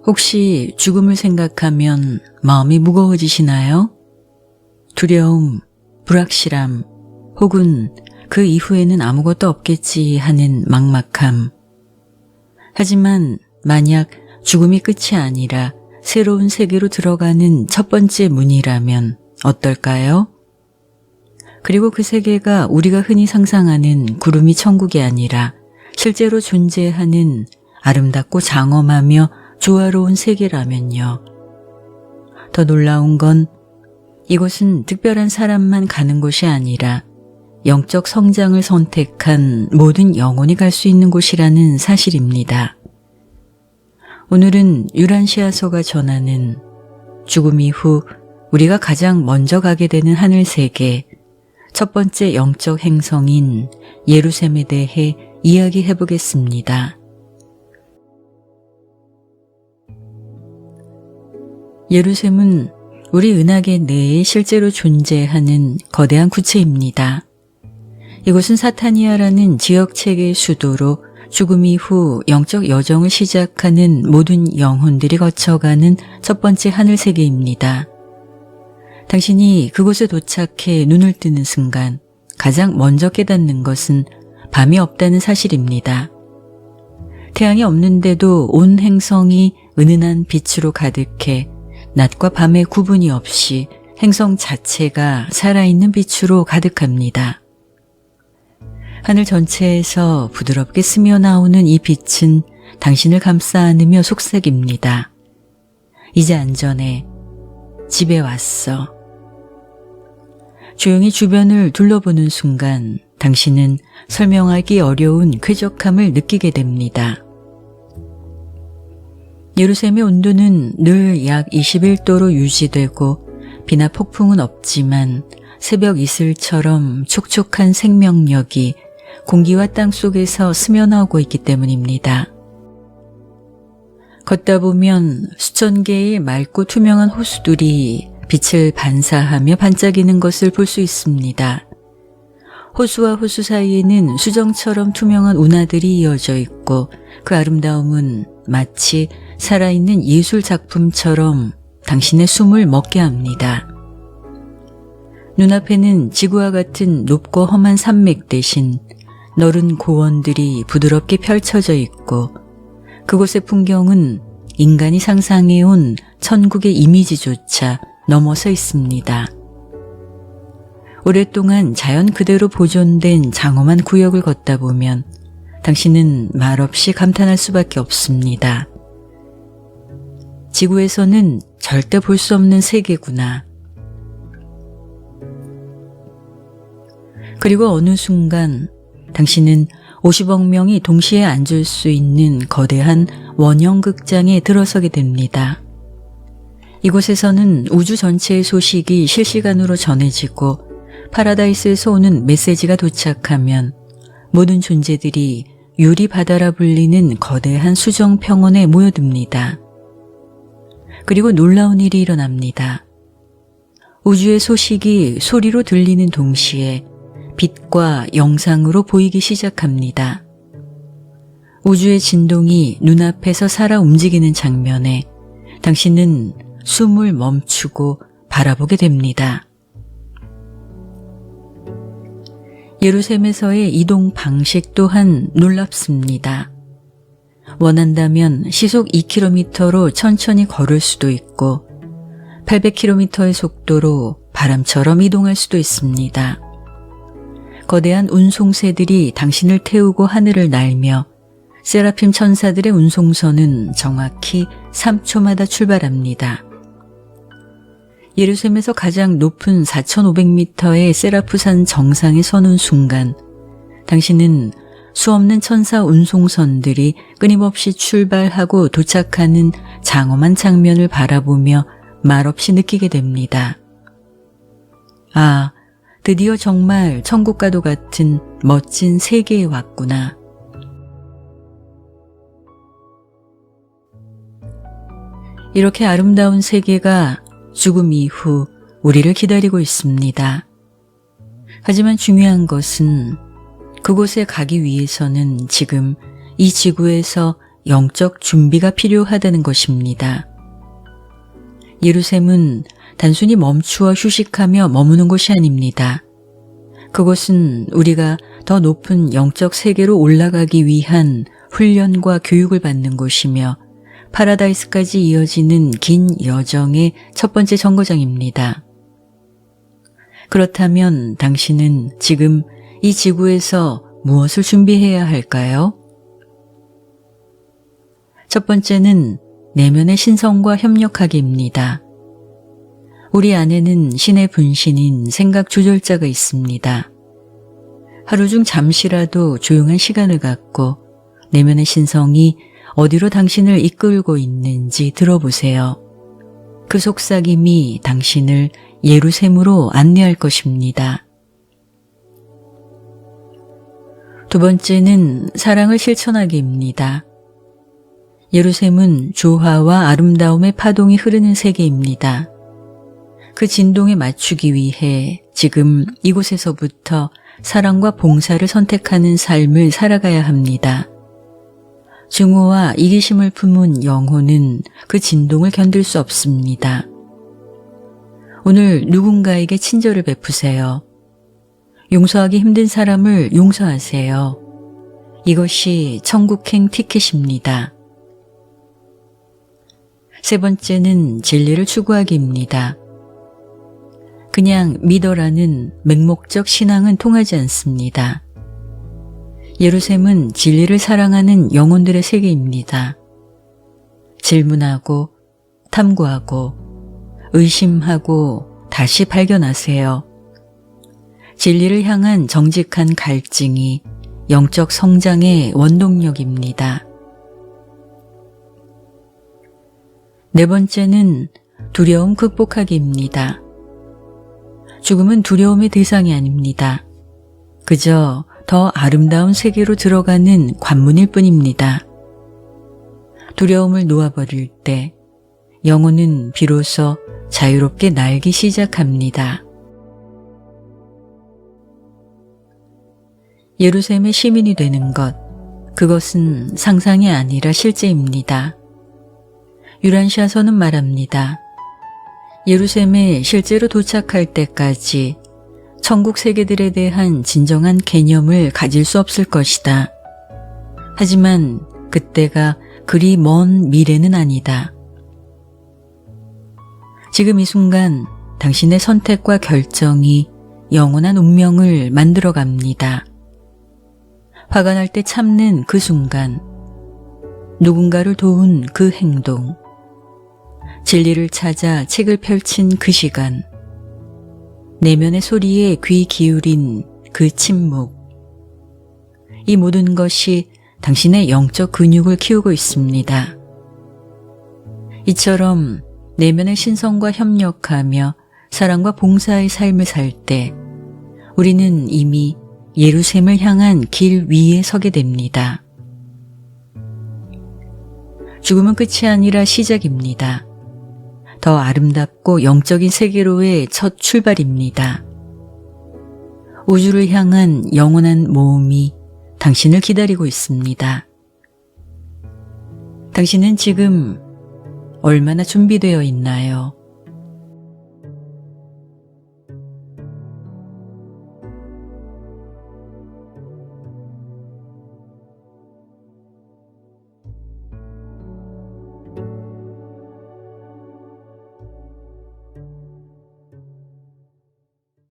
혹시 죽음을 생각하면 마음이 무거워지시나요? 두려움, 불확실함, 혹은 그 이후에는 아무것도 없겠지 하는 막막함. 하지만 만약 죽음이 끝이 아니라 새로운 세계로 들어가는 첫 번째 문이라면 어떨까요? 그리고 그 세계가 우리가 흔히 상상하는 구름이 천국이 아니라 실제로 존재하는 아름답고 장엄하며 조화로운 세계라면요. 더 놀라운 건 이곳은 특별한 사람만 가는 곳이 아니라 영적 성장을 선택한 모든 영혼이 갈 수 있는 곳이라는 사실입니다. 오늘은 유란시아서가 전하는 죽음 이후 우리가 가장 먼저 가게 되는 하늘세계, 첫 번째 영적 행성인 예루살렘에 대해 이야기해 보겠습니다. 예루살렘은 우리 은하계 내에 실제로 존재하는 거대한 구체입니다. 이곳은 사타니아라는 지역체계의 수도로 죽음 이후 영적 여정을 시작하는 모든 영혼들이 거쳐가는 첫 번째 하늘세계입니다. 당신이 그곳에 도착해 눈을 뜨는 순간 가장 먼저 깨닫는 것은 밤이 없다는 사실입니다. 태양이 없는데도 온 행성이 은은한 빛으로 가득해 낮과 밤의 구분이 없이 행성 자체가 살아있는 빛으로 가득합니다. 하늘 전체에서 부드럽게 스며나오는 이 빛은 당신을 감싸 안으며 속삭입니다. 이제 안전해. 집에 왔어. 조용히 주변을 둘러보는 순간 당신은 설명하기 어려운 쾌적함을 느끼게 됩니다. 예루살렘의 온도는 늘 약 21도로 유지되고 비나 폭풍은 없지만 새벽 이슬처럼 촉촉한 생명력이 공기와 땅 속에서 스며나오고 있기 때문입니다. 걷다 보면 수천 개의 맑고 투명한 호수들이 빛을 반사하며 반짝이는 것을 볼 수 있습니다. 호수와 호수 사이에는 수정처럼 투명한 운하들이 이어져 있고 그 아름다움은 마치 살아있는 예술 작품처럼 당신의 숨을 먹게 합니다. 눈앞에는 지구와 같은 높고 험한 산맥 대신 너른 고원들이 부드럽게 펼쳐져 있고 그곳의 풍경은 인간이 상상해온 천국의 이미지조차 넘어서 있습니다. 오랫동안 자연 그대로 보존된 장엄한 구역을 걷다 보면 당신은 말없이 감탄할 수밖에 없습니다. 지구에서는 절대 볼 수 없는 세계구나. 그리고 어느 순간 당신은 50억 명이 동시에 앉을 수 있는 거대한 원형 극장에 들어서게 됩니다. 이곳에서는 우주 전체의 소식이 실시간으로 전해지고 파라다이스에서 오는 메시지가 도착하면 모든 존재들이 유리바다라 불리는 거대한 수정 평원에 모여듭니다. 그리고 놀라운 일이 일어납니다. 우주의 소식이 소리로 들리는 동시에 빛과 영상으로 보이기 시작합니다. 우주의 진동이 눈앞에서 살아 움직이는 장면에 당신은 숨을 멈추고 바라보게 됩니다. 예루살렘에서의 이동 방식 또한 놀랍습니다. 원한다면 시속 2km로 천천히 걸을 수도 있고 800km의 속도로 바람처럼 이동할 수도 있습니다. 거대한 운송새들이 당신을 태우고 하늘을 날며 세라핌 천사들의 운송선은 정확히 3초마다 출발합니다. 예루살렘에서 가장 높은 4,500m의 세라프산 정상에 서는 순간 당신은 수없는 천사 운송선들이 끊임없이 출발하고 도착하는 장엄한 장면을 바라보며 말없이 느끼게 됩니다. 아, 드디어 정말 천국과도 같은 멋진 세계에 왔구나. 이렇게 아름다운 세계가 죽음 이후 우리를 기다리고 있습니다. 하지만 중요한 것은 그곳에 가기 위해서는 지금 이 지구에서 영적 준비가 필요하다는 것입니다. 예루셈은 단순히 멈추어 휴식하며 머무는 곳이 아닙니다. 그곳은 우리가 더 높은 영적 세계로 올라가기 위한 훈련과 교육을 받는 곳이며 파라다이스까지 이어지는 긴 여정의 첫 번째 정거장입니다. 그렇다면 당신은 지금 이 지구에서 무엇을 준비해야 할까요? 첫 번째는 내면의 신성과 협력하기입니다. 우리 안에는 신의 분신인 생각 조절자가 있습니다. 하루 중 잠시라도 조용한 시간을 갖고 내면의 신성이 어디로 당신을 이끌고 있는지 들어보세요. 그 속삭임이 당신을 예루셈으로 안내할 것입니다. 두 번째는 사랑을 실천하기입니다. 예루셈은 조화와 아름다움의 파동이 흐르는 세계입니다. 그 진동에 맞추기 위해 지금 이곳에서부터 사랑과 봉사를 선택하는 삶을 살아가야 합니다. 증오와 이기심을 품은 영혼은 그 진동을 견딜 수 없습니다. 오늘 누군가에게 친절을 베푸세요. 용서하기 힘든 사람을 용서하세요. 이것이 천국행 티켓입니다. 세 번째는 진리를 추구하기입니다. 그냥 믿어라는 맹목적 신앙은 통하지 않습니다. 예루셈은 진리를 사랑하는 영혼들의 세계입니다. 질문하고 탐구하고 의심하고 다시 발견하세요. 진리를 향한 정직한 갈증이 영적 성장의 원동력입니다. 네 번째는 두려움 극복하기입니다. 죽음은 두려움의 대상이 아닙니다. 그저 더 아름다운 세계로 들어가는 관문일 뿐입니다. 두려움을 놓아버릴 때 영혼은 비로소 자유롭게 날기 시작합니다. 예루셈의 시민이 되는 것, 그것은 상상이 아니라 실제입니다. 유란시아서는 말합니다. 예루셈에 실제로 도착할 때까지 천국 세계들에 대한 진정한 개념을 가질 수 없을 것이다. 하지만 그때가 그리 먼 미래는 아니다. 지금 이 순간 당신의 선택과 결정이 영원한 운명을 만들어갑니다. 화가 날 때 참는 그 순간, 누군가를 도운 그 행동, 진리를 찾아 책을 펼친 그 시간, 내면의 소리에 귀 기울인 그 침묵, 이 모든 것이 당신의 영적 근육을 키우고 있습니다. 이처럼 내면의 신성과 협력하며 사랑과 봉사의 삶을 살 때 우리는 이미 예루셈을 향한 길 위에 서게 됩니다. 죽음은 끝이 아니라 시작입니다. 더 아름답고 영적인 세계로의 첫 출발입니다. 우주를 향한 영원한 모험이 당신을 기다리고 있습니다. 당신은 지금 얼마나 준비되어 있나요?